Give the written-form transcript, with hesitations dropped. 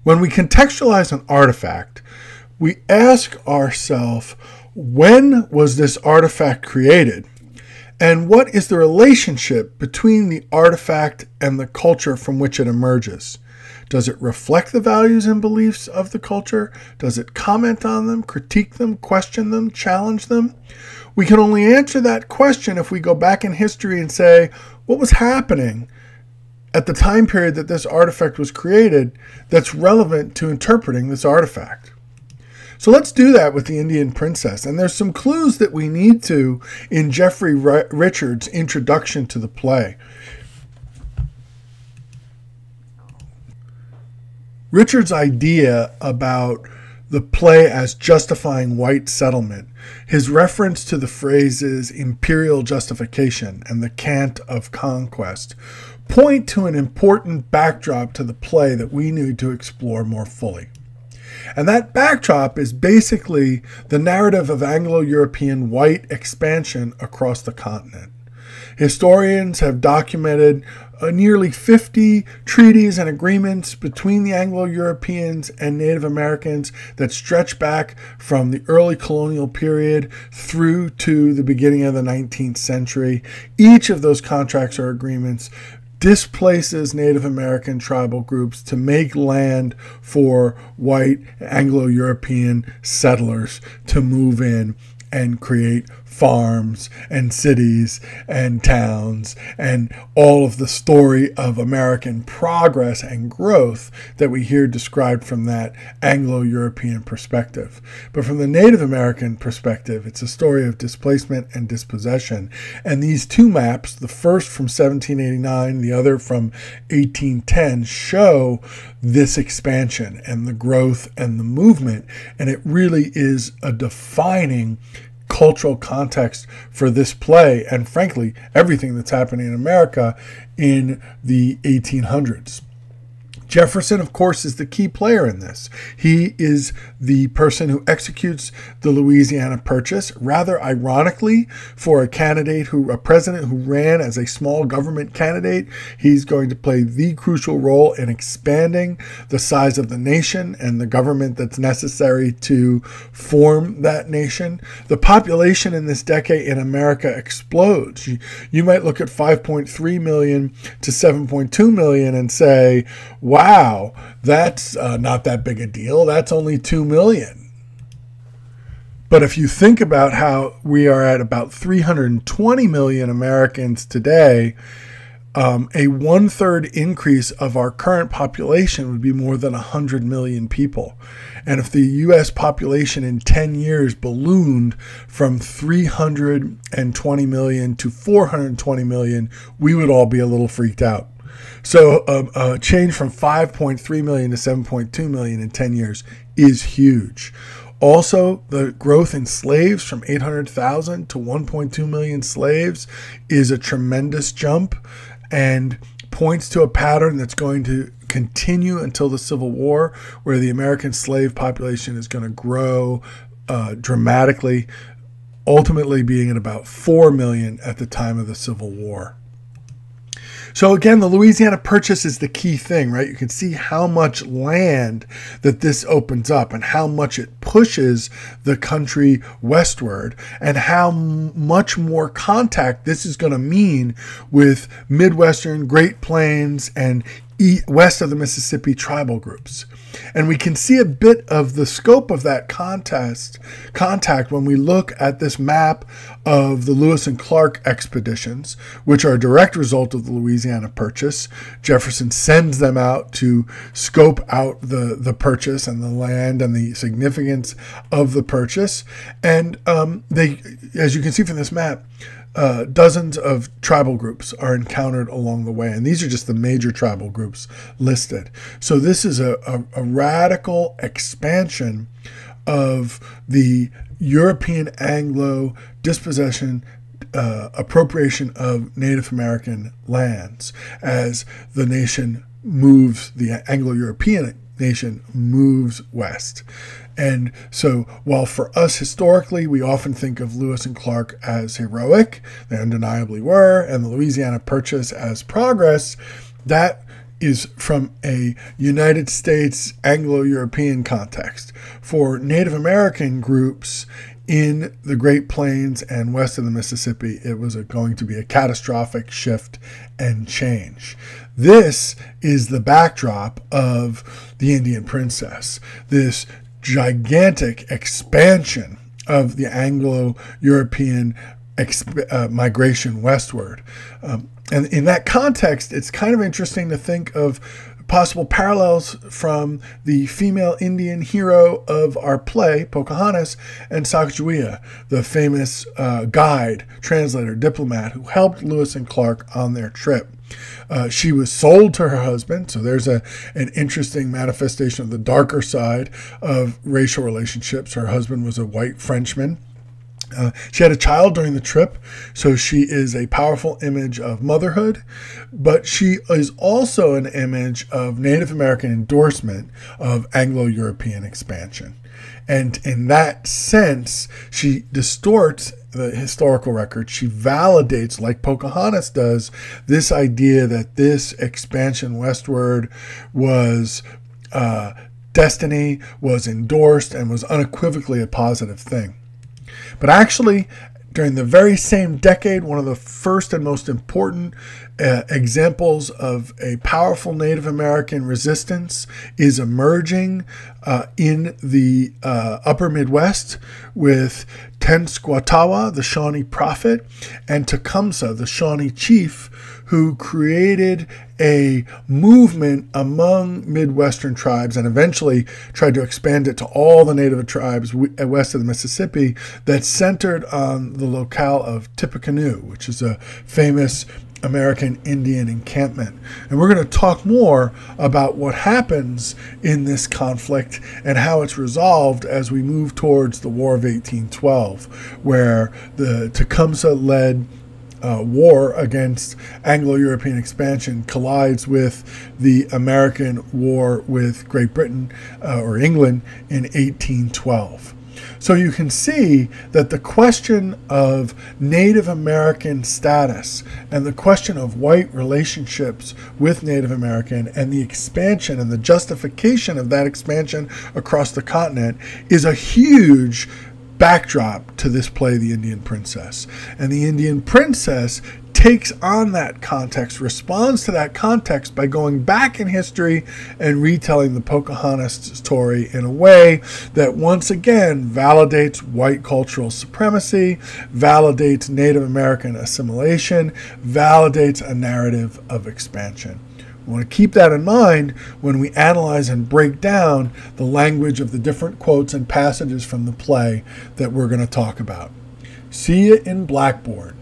When we contextualize an artifact, we ask ourselves, when was this artifact created? And what is the relationship between the artifact and the culture from which it emerges? Does it reflect the values and beliefs of the culture? Does it comment on them, critique them, question them, challenge them? We can only answer that question if we go back in history and say, what was happening at the time period that this artifact was created that's relevant to interpreting this artifact? So let's do that with the Indian Princess. And there's some clues that we need to in Jeffrey Richards' introduction to the play. Richards' idea about the play as justifying white settlement, his reference to the phrases imperial justification and the cant of conquest, point to an important backdrop to the play that we need to explore more fully. And that backdrop is basically the narrative of Anglo-European white expansion across the continent. Historians have documented nearly 50 treaties and agreements between the Anglo-Europeans and Native Americans that stretch back from the early colonial period through to the beginning of the 19th century. Each of those contracts or agreements displaces Native American tribal groups to make land for white Anglo-European settlers to move in and create farms and cities and towns and all of the story of American progress and growth that we hear described from that Anglo-European perspective. But from the Native American perspective, it's a story of displacement and dispossession. And these two maps, the first from 1789, the other from 1810, show this expansion and the growth and the movement. And it really is a defining cultural context for this play and, frankly, everything that's happening in America in the 1800s. Jefferson, of course, is the key player in this. He is the person who executes the Louisiana Purchase, rather ironically, for a president who ran as a small government candidate. He's going to play the crucial role in expanding the size of the nation and the government that's necessary to form that nation. The population in this decade in America explodes. You might look at 5.3 million to 7.2 million and say, wow, that's not that big a deal. That's only 2 million. But if you think about how we are at about 320 million Americans today, a one-third increase of our current population would be more than 100 million people. And if the U.S. population in 10 years ballooned from 320 million to 420 million, we would all be a little freaked out. So a change from 5.3 million to 7.2 million in 10 years is huge. Also, the growth in slaves from 800,000 to 1.2 million slaves is a tremendous jump and points to a pattern that's going to continue until the Civil War, where the American slave population is going to grow dramatically, ultimately being at about 4 million at the time of the Civil War. So again, the Louisiana Purchase is the key thing, right? You can see how much land that this opens up and how much it pushes the country westward and how much more contact this is going to mean with Midwestern, Great Plains, and west of the Mississippi tribal groups. And we can see a bit of the scope of that contact when we look at this map of the Lewis and Clark expeditions, which are a direct result of the Louisiana Purchase. Jefferson sends them out to scope out the purchase and the land and the significance of the purchase. And they, as you can see from this map, dozens of tribal groups are encountered along the way. And these are just the major tribal groups listed. So this is a radical expansion of the European Anglo dispossession, appropriation of Native American lands as the nation moves, the Anglo-European nation moves west. And so while for us historically, we often think of Lewis and Clark as heroic, they undeniably were, and the Louisiana Purchase as progress, that is from a United States Anglo-European context. For Native American groups in the Great Plains and west of the Mississippi, it was going to be a catastrophic shift and change. This is the backdrop of the Indian Princess, this gigantic expansion of the Anglo-European migration westward. And in that context, it's kind of interesting to think of possible parallels from the female Indian hero of our play, Pocahontas, and Sacagawea, the famous guide, translator, diplomat who helped Lewis and Clark on their trip. She was sold to her husband, so there's an interesting manifestation of the darker side of racial relationships. Her husband was a white Frenchman. She had a child during the trip, so she is a powerful image of motherhood, but she is also an image of Native American endorsement of Anglo-European expansion. And in that sense, she distorts the historical record. She validates, like Pocahontas does, this idea that this expansion westward was destiny, was endorsed, and was unequivocally a positive thing. But actually, during the very same decade, one of the first and most important examples of a powerful Native American resistance is emerging in the upper Midwest with Tenskwatawa, the Shawnee prophet, and Tecumseh, the Shawnee chief, who created a movement among Midwestern tribes and eventually tried to expand it to all the native tribes west of the Mississippi that centered on the locale of Tippecanoe, which is a famous American Indian encampment. And we're going to talk more about what happens in this conflict and how it's resolved as we move towards the War of 1812, where the Tecumseh-led war against Anglo-European expansion collides with the American war with Great Britain or England in 1812. So you can see that the question of Native American status and the question of white relationships with Native American and the expansion and the justification of that expansion across the continent is a huge backdrop to this play, The Indian Princess. And the Indian Princess takes on that context, responds to that context by going back in history and retelling the Pocahontas story in a way that once again validates white cultural supremacy, validates Native American assimilation, validates a narrative of expansion. We want to keep that in mind when we analyze and break down the language of the different quotes and passages from the play that we're going to talk about. See you in Blackboard.